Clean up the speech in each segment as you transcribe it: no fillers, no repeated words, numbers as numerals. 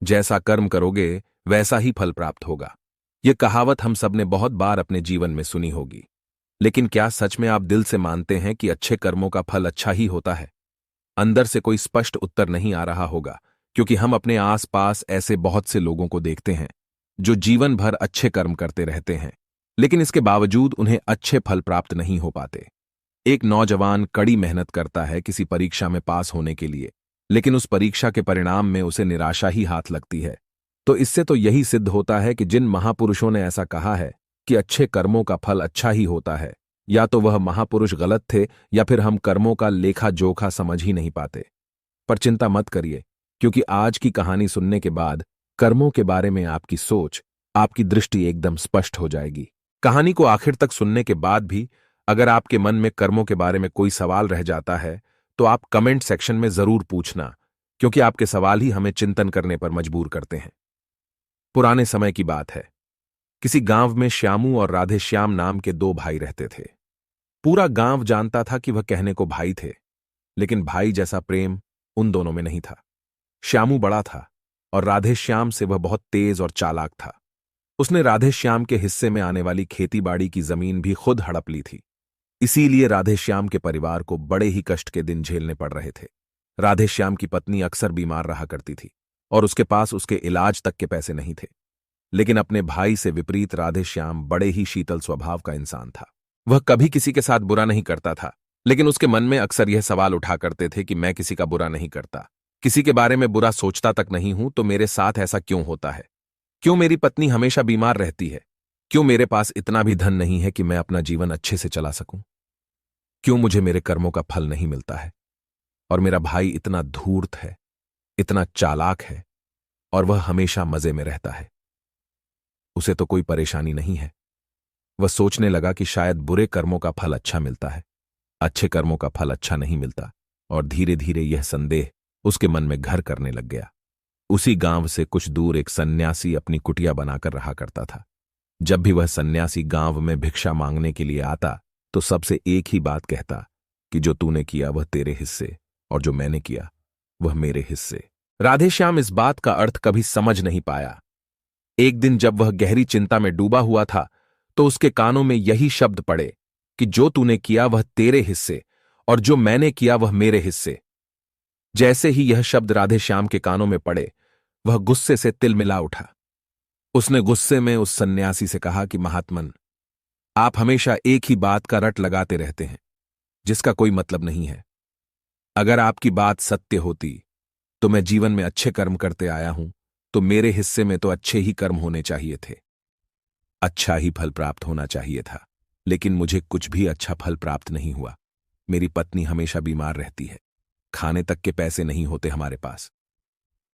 जैसा कर्म करोगे वैसा ही फल प्राप्त होगा। यह कहावत हम सबने बहुत बार अपने जीवन में सुनी होगी, लेकिन क्या सच में आप दिल से मानते हैं कि अच्छे कर्मों का फल अच्छा ही होता है? अंदर से कोई स्पष्ट उत्तर नहीं आ रहा होगा, क्योंकि हम अपने आसपास ऐसे बहुत से लोगों को देखते हैं जो जीवन भर अच्छे कर्म करते रहते हैं, लेकिन इसके बावजूद उन्हें अच्छे फल प्राप्त नहीं हो पाते। एक नौजवान कड़ी मेहनत करता है किसी परीक्षा में पास होने के लिए, लेकिन उस परीक्षा के परिणाम में उसे निराशा ही हाथ लगती है। तो इससे तो यही सिद्ध होता है कि जिन महापुरुषों ने ऐसा कहा है कि अच्छे कर्मों का फल अच्छा ही होता है, या तो वह महापुरुष गलत थे या फिर हम कर्मों का लेखा जोखा समझ ही नहीं पाते। पर चिंता मत करिए, क्योंकि आज की कहानी सुनने के बाद कर्मों के बारे में आपकी सोच, आपकी दृष्टि एकदम स्पष्ट हो जाएगी। कहानी को आखिर तक सुनने के बाद भी अगर आपके मन में कर्मों के बारे में कोई सवाल रह जाता है तो आप कमेंट सेक्शन में जरूर पूछना, क्योंकि आपके सवाल ही हमें चिंतन करने पर मजबूर करते हैं। पुराने समय की बात है। किसी गांव में श्यामू और राधे श्याम नाम के दो भाई रहते थे। पूरा गांव जानता था कि वह कहने को भाई थे, लेकिन भाई जैसा प्रेम उन दोनों में नहीं था। श्यामू बड़ा था और राधे श्याम से वह बहुत तेज और चालाक था। उसने राधे श्याम के हिस्से में आने वाली खेती-बाड़ी की जमीन भी खुद हड़प ली थी। इसीलिए राधे श्याम के परिवार को बड़े ही कष्ट के दिन झेलने पड़ रहे थे। राधे श्याम की पत्नी अक्सर बीमार रहा करती थी और उसके पास उसके इलाज तक के पैसे नहीं थे। लेकिन अपने भाई से विपरीत राधे श्याम बड़े ही शीतल स्वभाव का इंसान था। वह कभी किसी के साथ बुरा नहीं करता था, लेकिन उसके मन में अक्सर यह सवाल उठा करते थे कि मैं किसी का बुरा नहीं करता, किसी के बारे में बुरा सोचता तक नहीं हूं, तो मेरे साथ ऐसा क्यों होता है? क्यों मेरी पत्नी हमेशा बीमार रहती है? क्यों मेरे पास इतना भी धन नहीं है कि मैं अपना जीवन अच्छे से चला सकूं? क्यों मुझे मेरे कर्मों का फल नहीं मिलता है? और मेरा भाई इतना धूर्त है, इतना चालाक है, और वह हमेशा मजे में रहता है। उसे तो कोई परेशानी नहीं है। वह सोचने लगा कि शायद बुरे कर्मों का फल अच्छा मिलता है, अच्छे कर्मों का फल अच्छा नहीं मिलता, और धीरे धीरे यह संदेह उसके मन में घर करने लग गया। उसी गांव से कुछ दूर एक सन्यासी अपनी कुटिया बनाकर रहा करता था। जब भी वह सन्यासी गांव में भिक्षा मांगने के लिए आता तो सबसे एक ही बात कहता कि जो तूने किया वह तेरे हिस्से, और जो मैंने किया वह मेरे हिस्से। राधेश्याम इस बात का अर्थ कभी समझ नहीं पाया। एक दिन जब वह गहरी चिंता में डूबा हुआ था तो उसके कानों में यही शब्द पड़े कि जो तूने किया वह तेरे हिस्से, और जो मैंने किया वह मेरे हिस्से। जैसे ही यह शब्द राधेश्याम के कानों में पड़े, वह गुस्से से तिलमिला उठा। उसने गुस्से में उस सन्यासी से कहा कि महात्मन, आप हमेशा एक ही बात का रट लगाते रहते हैं जिसका कोई मतलब नहीं है। अगर आपकी बात सत्य होती तो मैं जीवन में अच्छे कर्म करते आया हूं, तो मेरे हिस्से में तो अच्छे ही कर्म होने चाहिए थे, अच्छा ही फल प्राप्त होना चाहिए था। लेकिन मुझे कुछ भी अच्छा फल प्राप्त नहीं हुआ। मेरी पत्नी हमेशा बीमार रहती है, खाने तक के पैसे नहीं होते हमारे पास।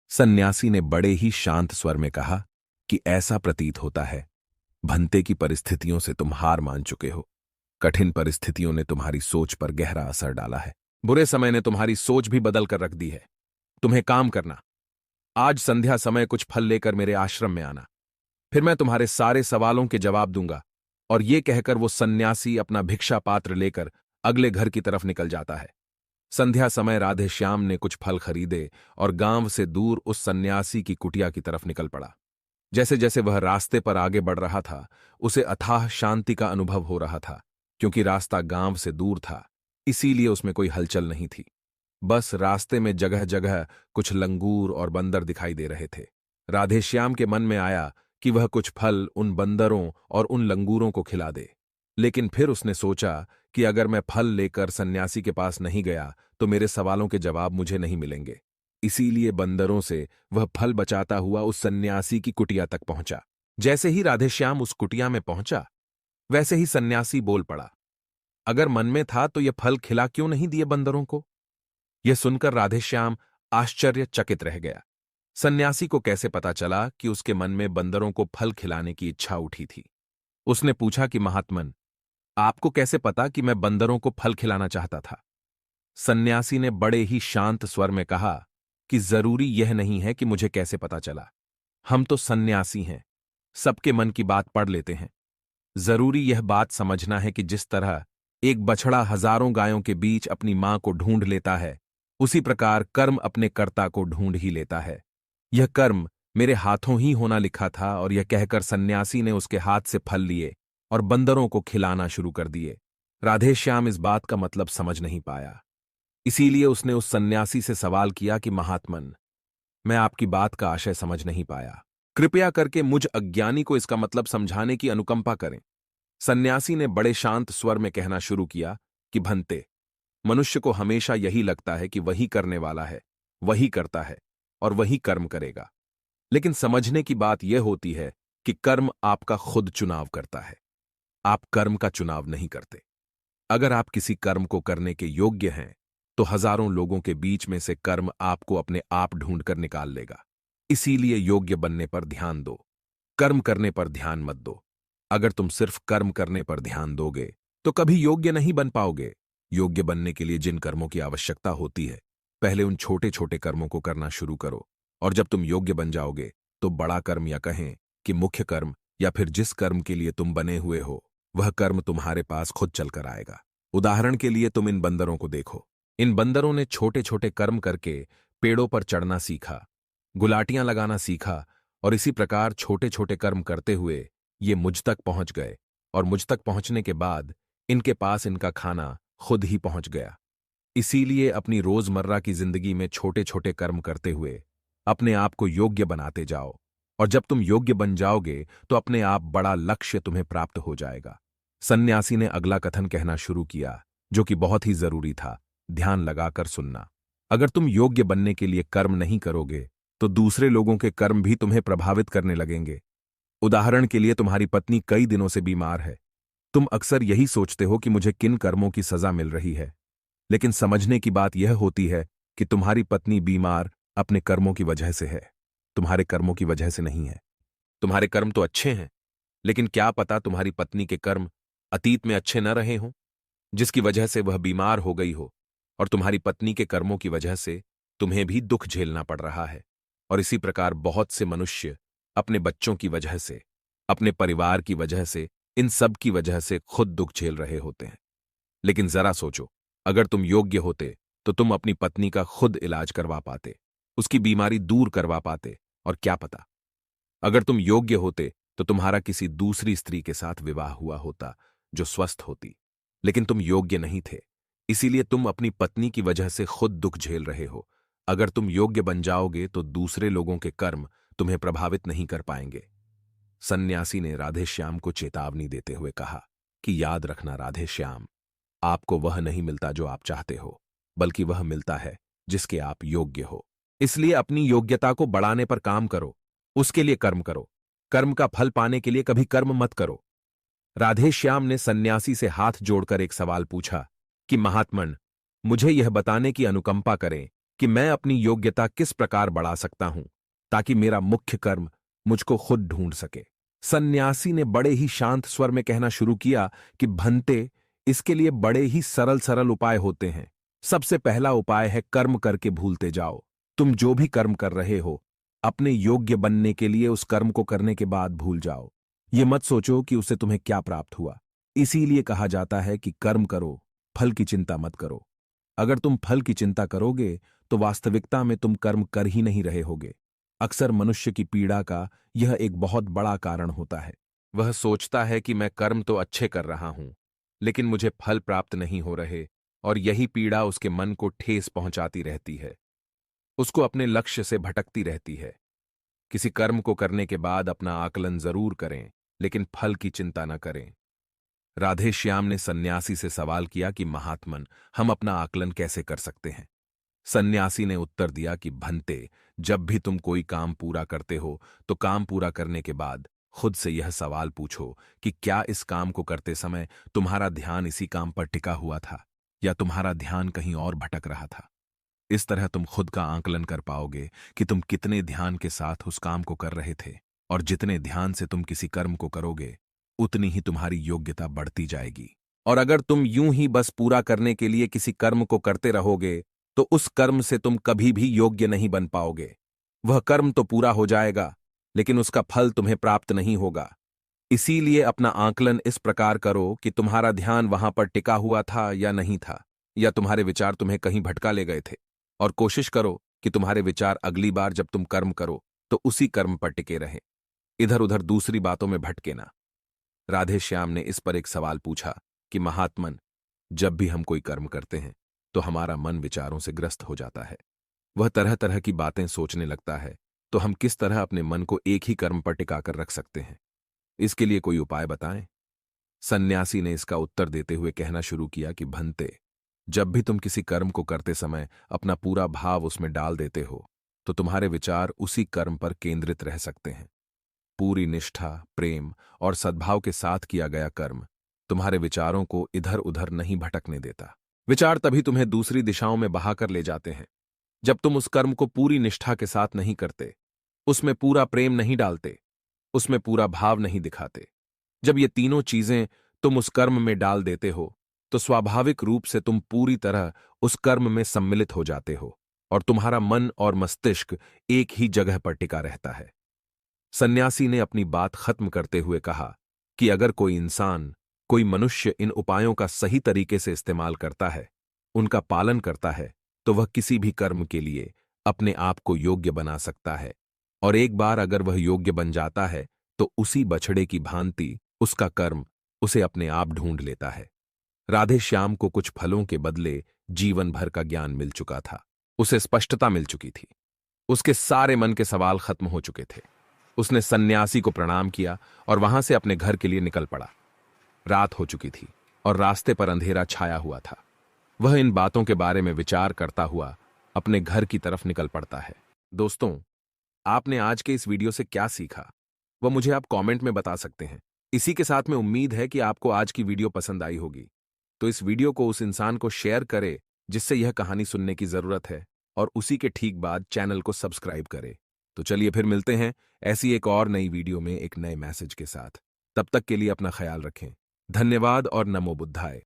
सन्यासी ने बड़े ही शांत स्वर में कहा कि ऐसा प्रतीत होता है भंते की परिस्थितियों से तुम हार मान चुके हो। कठिन परिस्थितियों ने तुम्हारी सोच पर गहरा असर डाला है। बुरे समय ने तुम्हारी सोच भी बदल कर रख दी है। तुम्हें काम करना, आज संध्या समय कुछ फल लेकर मेरे आश्रम में आना, फिर मैं तुम्हारे सारे सवालों के जवाब दूंगा। और ये कहकर वो सन्यासी अपना भिक्षा पात्र लेकर अगले घर की तरफ निकल जाता है। संध्या समय राधेश्याम ने कुछ फल खरीदे और गांव से दूर उस सन्यासी की कुटिया की तरफ निकल पड़ा। जैसे जैसे वह रास्ते पर आगे बढ़ रहा था, उसे अथाह शांति का अनुभव हो रहा था। क्योंकि रास्ता गांव से दूर था, इसीलिए उसमें कोई हलचल नहीं थी। बस रास्ते में जगह जगह कुछ लंगूर और बंदर दिखाई दे रहे थे। राधेश्याम के मन में आया कि वह कुछ फल उन बंदरों और उन लंगूरों को खिला दे। लेकिन फिर उसने सोचा कि अगर मैं फल लेकर सन्यासी के पास नहीं गया तो मेरे सवालों के जवाब मुझे नहीं मिलेंगे। इसीलिए बंदरों से वह फल बचाता हुआ उस सन्यासी की कुटिया तक पहुंचा। जैसे ही राधेश्याम उस कुटिया में पहुंचा, वैसे ही सन्यासी बोल पड़ा। अगर मन में था तो यह फल खिला क्यों नहीं दिए बंदरों को? यह सुनकर राधेश्याम आश्चर्यचकित रह गया। सन्यासी को कैसे पता चला कि उसके मन में बंदरों को फल खिलाने की इच्छा उठी थी? उसने पूछा कि महात्मन, आपको कैसे पता कि मैं बंदरों को फल खिलाना चाहता था? सन्यासी ने बड़े ही शांत स्वर में कहा कि जरूरी यह नहीं है कि मुझे कैसे पता चला। हम तो सन्यासी हैं, सबके मन की बात पढ़ लेते हैं। जरूरी यह बात समझना है कि जिस तरह एक बछड़ा हजारों गायों के बीच अपनी मां को ढूंढ लेता है, उसी प्रकार कर्म अपने कर्ता को ढूंढ ही लेता है। यह कर्म मेरे हाथों ही होना लिखा था। और यह कहकर सन्यासी ने उसके हाथ से फल लिए और बंदरों को खिलाना शुरू कर दिए। राधेश्याम इस बात का मतलब समझ नहीं पाया। इसीलिए उसने उस सन्यासी से सवाल किया कि महात्मन, मैं आपकी बात का आशय समझ नहीं पाया। कृपया करके मुझ अज्ञानी को इसका मतलब समझाने की अनुकंपा करें। सन्यासी ने बड़े शांत स्वर में कहना शुरू किया कि भंते, मनुष्य को हमेशा यही लगता है कि वही करने वाला है, वही करता है और वही कर्म करेगा। लेकिन समझने की बात यह होती है कि कर्म आपका खुद चुनाव करता है। आप कर्म का चुनाव नहीं करते। अगर आप किसी कर्म को करने के योग्य हैं, तो हजारों लोगों के बीच में से कर्म आपको अपने आप ढूंढकर निकाल लेगा। इसीलिए योग्य बनने पर ध्यान दो, कर्म करने पर ध्यान मत दो। अगर तुम सिर्फ कर्म करने पर ध्यान दोगे, तो कभी योग्य नहीं बन पाओगे। योग्य बनने के लिए जिन कर्मों की आवश्यकता होती है, पहले उन छोटे छोटे कर्मों को करना शुरू करो। और जब तुम योग्य बन जाओगे, तो बड़ा कर्म, या कहें कि मुख्य कर्म, या फिर जिस कर्म के लिए तुम बने हुए हो, वह कर्म तुम्हारे पास खुद चलकर आएगा। उदाहरण के लिए तुम इन बंदरों को देखो। इन बंदरों ने छोटे छोटे कर्म करके पेड़ों पर चढ़ना सीखा, गुलाटियां लगाना सीखा, और इसी प्रकार छोटे छोटे कर्म करते हुए ये मुझ तक पहुंच गए। और मुझ तक पहुंचने के बाद इनके पास इनका खाना खुद ही पहुंच गया। इसीलिए अपनी रोजमर्रा की जिंदगी में छोटे छोटे कर्म करते हुए अपने आप को योग्य बनाते जाओ। और जब तुम योग्य बन जाओगे, तो अपने आप बड़ा लक्ष्य तुम्हें प्राप्त हो जाएगा। सन्यासी ने अगला कथन कहना शुरू किया, जो कि बहुत ही जरूरी था। ध्यान लगाकर सुनना। अगर तुम योग्य बनने के लिए कर्म नहीं करोगे, तो दूसरे लोगों के कर्म भी तुम्हें प्रभावित करने लगेंगे। उदाहरण के लिए तुम्हारी पत्नी कई दिनों से बीमार है। तुम अक्सर यही सोचते हो कि मुझे किन कर्मों की सजा मिल रही है। लेकिन समझने की बात यह होती है कि तुम्हारी पत्नी बीमार अपने कर्मों की वजह से है, तुम्हारे कर्मों की वजह से नहीं है। तुम्हारे कर्म तो अच्छे हैं, लेकिन क्या पता तुम्हारी पत्नी के कर्म अतीत में अच्छे न रहे हों, जिसकी वजह से वह बीमार हो गई हो। और तुम्हारी पत्नी के कर्मों की वजह से तुम्हें भी दुख झेलना पड़ रहा है। और इसी प्रकार बहुत से मनुष्य अपने बच्चों की वजह से, अपने परिवार की वजह से, इन सब की वजह से खुद दुख झेल रहे होते हैं। लेकिन जरा सोचो, अगर तुम योग्य होते, तो तुम अपनी पत्नी का खुद इलाज करवा पाते, उसकी बीमारी दूर करवा पाते। और क्या पता, अगर तुम योग्य होते, तो तुम्हारा किसी दूसरी स्त्री के साथ विवाह हुआ होता जो स्वस्थ होती। लेकिन तुम योग्य नहीं थे, इसीलिए तुम अपनी पत्नी की वजह से खुद दुख झेल रहे हो। अगर तुम योग्य बन जाओगे, तो दूसरे लोगों के कर्म तुम्हें प्रभावित नहीं कर पाएंगे। सन्यासी ने राधेश्याम को चेतावनी देते हुए कहा कि याद रखना राधेश्याम, आपको वह नहीं मिलता जो आप चाहते हो, बल्कि वह मिलता है जिसके आप योग्य हो। इसलिए अपनी योग्यता को बढ़ाने पर काम करो, उसके लिए कर्म करो। कर्म का फल पाने के लिए कभी कर्म मत करो। राधेश्याम ने सन्यासी से हाथ जोड़कर एक सवाल पूछा कि महात्मन, मुझे यह बताने की अनुकंपा करें कि मैं अपनी योग्यता किस प्रकार बढ़ा सकता हूं, ताकि मेरा मुख्य कर्म मुझको खुद ढूंढ सके। सन्यासी ने बड़े ही शांत स्वर में कहना शुरू किया कि भंते, इसके लिए बड़े ही सरल सरल उपाय होते हैं। सबसे पहला उपाय है कर्म करके भूलते जाओ। तुम जो भी कर्म कर रहे हो, अपने योग्य बनने के लिए उस कर्म को करने के बाद भूल जाओ। ये मत सोचो कि उससे तुम्हें क्या प्राप्त हुआ। इसीलिए कहा जाता है कि कर्म करो, फल की चिंता मत करो। अगर तुम फल की चिंता करोगे, तो वास्तविकता में तुम कर्म कर ही नहीं रहे होगे। अक्सर मनुष्य की पीड़ा का यह एक बहुत बड़ा कारण होता है। वह सोचता है कि मैं कर्म तो अच्छे कर रहा हूं, लेकिन मुझे फल प्राप्त नहीं हो रहे, और यही पीड़ा उसके मन को ठेस पहुंचाती रहती है, उसको अपने लक्ष्य से भटकती रहती है। किसी कर्म को करने के बाद अपना आकलन जरूर करें, लेकिन फल की चिंता न करें। राधेश्याम ने सन्यासी से सवाल किया कि महात्मन, हम अपना आकलन कैसे कर सकते हैं। सन्यासी ने उत्तर दिया कि भंते, जब भी तुम कोई काम पूरा करते हो, तो काम पूरा करने के बाद खुद से यह सवाल पूछो कि क्या इस काम को करते समय तुम्हारा ध्यान इसी काम पर टिका हुआ था, या तुम्हारा ध्यान कहीं और भटक रहा था। इस तरह तुम खुद का आकलन कर पाओगे कि तुम कितने ध्यान के साथ उस काम को कर रहे थे। और जितने ध्यान से तुम किसी कर्म को करोगे, उतनी ही तुम्हारी योग्यता बढ़ती जाएगी। और अगर तुम यूं ही बस पूरा करने के लिए किसी कर्म को करते रहोगे, तो उस कर्म से तुम कभी भी योग्य नहीं बन पाओगे। वह कर्म तो पूरा हो जाएगा, लेकिन उसका फल तुम्हें प्राप्त नहीं होगा। इसीलिए अपना आकलन इस प्रकार करो कि तुम्हारा ध्यान वहां पर टिका हुआ था या नहीं था, या तुम्हारे विचार तुम्हें कहीं भटका ले गए थे। और कोशिश करो कि तुम्हारे विचार अगली बार जब तुम कर्म करो, तो उसी कर्म पर टिके रहें, इधर उधर दूसरी बातों में भटके ना। राधे श्याम ने इस पर एक सवाल पूछा कि महात्मन, जब भी हम कोई कर्म करते हैं तो हमारा मन विचारों से ग्रस्त हो जाता है, वह तरह तरह की बातें सोचने लगता है, तो हम किस तरह अपने मन को एक ही कर्म पर टिकाकर रख सकते हैं? इसके लिए कोई उपाय बताएं। सन्यासी ने इसका उत्तर देते हुए कहना शुरू किया कि भंते, जब भी तुम किसी कर्म को करते समय अपना पूरा भाव उसमें डाल देते हो तो तुम्हारे विचार उसी कर्म पर केंद्रित रह सकते हैं। पूरी निष्ठा, प्रेम और सद्भाव के साथ किया गया कर्म तुम्हारे विचारों को इधर उधर नहीं भटकने देता। विचार तभी तुम्हें दूसरी दिशाओं में बहाकर ले जाते हैं जब तुम उस कर्म को पूरी निष्ठा के साथ नहीं करते, उसमें पूरा प्रेम नहीं डालते, उसमें पूरा भाव नहीं दिखाते। जब ये तीनों चीजें तुम उस कर्म में डाल देते हो तो स्वाभाविक रूप से तुम पूरी तरह उस कर्म में सम्मिलित हो जाते हो और तुम्हारा मन और मस्तिष्क एक ही जगह पर टिका रहता है। सन्यासी ने अपनी बात खत्म करते हुए कहा कि अगर कोई इंसान, कोई मनुष्य इन उपायों का सही तरीके से इस्तेमाल करता है, उनका पालन करता है, तो वह किसी भी कर्म के लिए अपने आप को योग्य बना सकता है, और एक बार अगर वह योग्य बन जाता है तो उसी बछड़े की भांति उसका कर्म उसे अपने आप ढूंढ लेता है। राधे श्याम को कुछ फलों के बदले जीवन भर का ज्ञान मिल चुका था। उसे स्पष्टता मिल चुकी थी। उसके सारे मन के सवाल खत्म हो चुके थे। उसने सन्यासी को प्रणाम किया और वहां से अपने घर के लिए निकल पड़ा। रात हो चुकी थी और रास्ते पर अंधेरा छाया हुआ था। वह इन बातों के बारे में विचार करता हुआ अपने घर की तरफ निकल पड़ता है। दोस्तों, आपने आज के इस वीडियो से क्या सीखा, वह मुझे आप कमेंट में बता सकते हैं। इसी के साथ में उम्मीद है कि आपको आज की वीडियो पसंद आई होगी, तो इस वीडियो को उस इंसान को शेयर करें जिससे यह कहानी सुनने की जरूरत है, और उसी के ठीक बाद चैनल को सब्सक्राइब करें। तो चलिए फिर मिलते हैं ऐसी एक और नई वीडियो में एक नए मैसेज के साथ। तब तक के लिए अपना ख्याल रखें। धन्यवाद और नमो बुद्धाय।